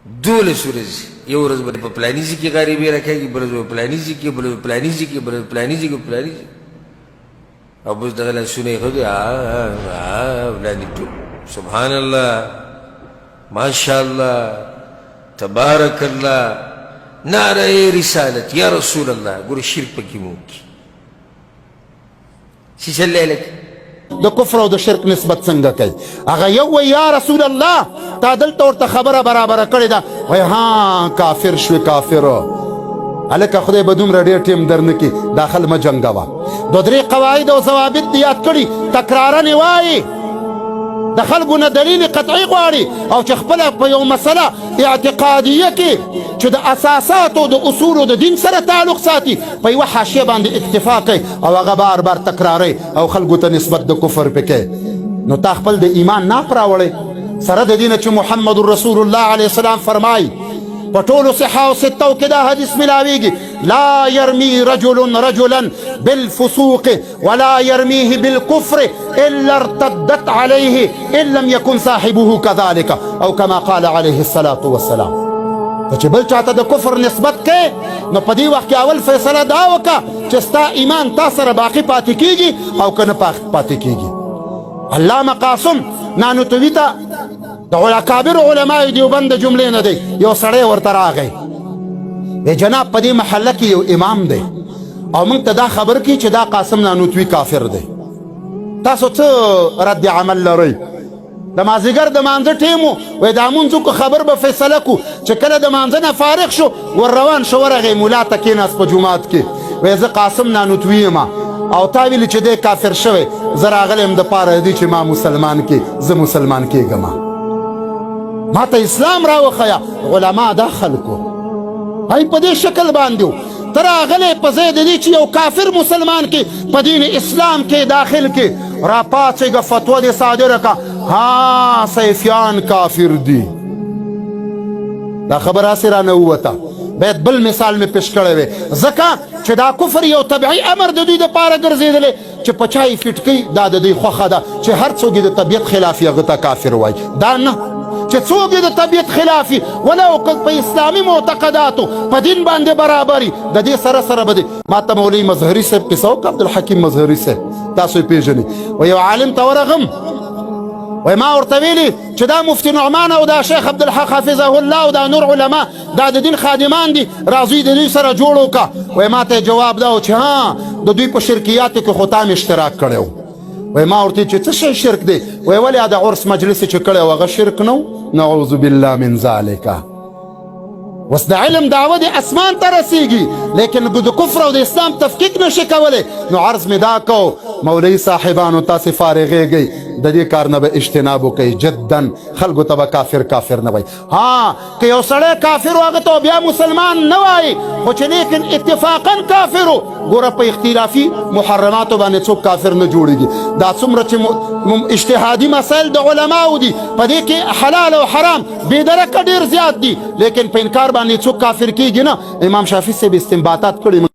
12 ورځې یو ورځ به په پلاني ځای کې غریبي راکېږي، بله ورځ به پلاني ځای کې، بله پلاني ځای کې، بله پلاني ځای کې، پلاني ځای او بس دغه لاسونه یې ښه ولاندې ټول سبحان الله ماشاء الله تبارک الله نعره رسالت یا رسول الله. ګوره شرک پکې مو وکړي چې چللی لکه د کفر او د شرک نسبت څنګه کوي. هغه یو وی یا رسول الله تا دلته ورته خبره برابره کړې ده، وایي ها کافر شوې کافر. هلکه خدای به دومره ډېر ټیم در نه کړي داخل مه جنګوه. دو درې قواعد او ضوابط دې یاد کړي، تکرارن یې وایي، د خلکو نه دلیل قطعي غواړي او چې خپله په یو مسله اعتقادیه کې چې د اساساتو د اصولو د دین سره تعلق ساتي په یوه حاشیه باندې اکتفا کوي او هغه بار بار تکراروي او خلکو ته نسبت د کفر پې کوي، نو تا خپل د ایمان ناپ راوړی سره د دې نه چې محمد رسول الله علیه السلام فرمایي په ټولو صحه او ستو کې دا حدیث ملاویږي، لا يرمي رجل رجلا بالفسوق ولا يرميه بالكفر الا ارتدت عليه ان لم يكن صاحبه كذلك او كما قال عليه الصلاه والسلام. ته چې بل چاته د کفر نسبت کې نو په دې وخت کې اول فیصله دا وکړه چې ستا ایمان تا سره باقي پاتې کیږي او که نه پاتې کیږي. علامه قاسم نانوتوي ته د کابر علماء دیوبند جملې نه دی، یو سړی ورته راغی وی جناب په دې محله کې یو امام دی او موږ ته دا خبر کی چې دا قاسم نانوتوي کافر دی، تاسو څه رد عمل لرئ؟ د مازدیګر د مانځه ټیم و، وایي دا مونځ وکړو خبر به فیصله کړو. چې کله د مانځه نه فارغ شو ور روان شو ورغی ملا ته کېناست په جومات کې، وایي زه قاسم نانوتوي یم او تا ویلي چې دی کافر شوی، زه راغلی یم دپاره دی چې ما مسلمان کې زه مسلمان کېږم. ما ته اسلام راوښیه. علما دا خلکو هی په دې شکل باندې و ته راغلی په ځای د دې چې یو کافر مسلمان کې په دین اسلام کې داخل کې راپاڅېږه فتوا دې صادره کړه ها سیفیان کافر دي. دا خبر هسې رانه ووته. باید بل مثال مې پیش کړی وی ځکه چې دا کفر یو طبیعي امر د دوی دپاره ګرځېدلی چې په چا یې فټ کوي دا د دوی خوښه ده چې هر څوک یې د طبیعت خلاف یې هغه ته کافر وایي. دا نه چې څوک یې د طبیعت خلافي ولو که په اسلامي معتقداتو په دین باندې برابري د دې سره سره به دی. ما ته مولوي مظهري صاحب قصه وکړه، عبدالحکیم مظهري صاحب تاسو یې پېژنئ، و یو عالم ته ورغم وای ما ورته ویلي چې دا مفتي نعمان او دا شیخ عبدالحق حفظه الله او دا نور علما دا د دین خادمان دي، راځئ د دوی سره جوړ وکړه. وای ما ته جواب دا و چې ها د دوی په شرکیاتو کې خو تا مې اشتراک کړی و. وای ما ورته چې څه شی شرک دی؟ وای ولې د عرس مجلس چې کړی و هغه شرک نه و؟ نعوذ بالله من ذلک. اوس د علم دعوه دې اسمان ته رسیږي لیکن د کفر او د اسلام تفکیک نشي کولی. نو عرض مې دا کو مولوي صاحبانو تاسې فارغېږئ د دې کار نه به اجتناب وکئ جدا، خلکو ته به کافر نه وایي. ها که یو سړی کافر و هغه ته بیا مسلمان نه وایي خو چې لیکن اتفاقا کافر و. ګوره په اختلافي محرماتو باندې څوک کافر نه جوړېږي. دا څومره چې اجتهادي مسایل د علماو دي په دې کې حلال او حرام بېدرکه ډېر زیات دي لیکن په انکار باندې څوک کافر کېږي نه. امام شافعي صاحب استنباطات کړي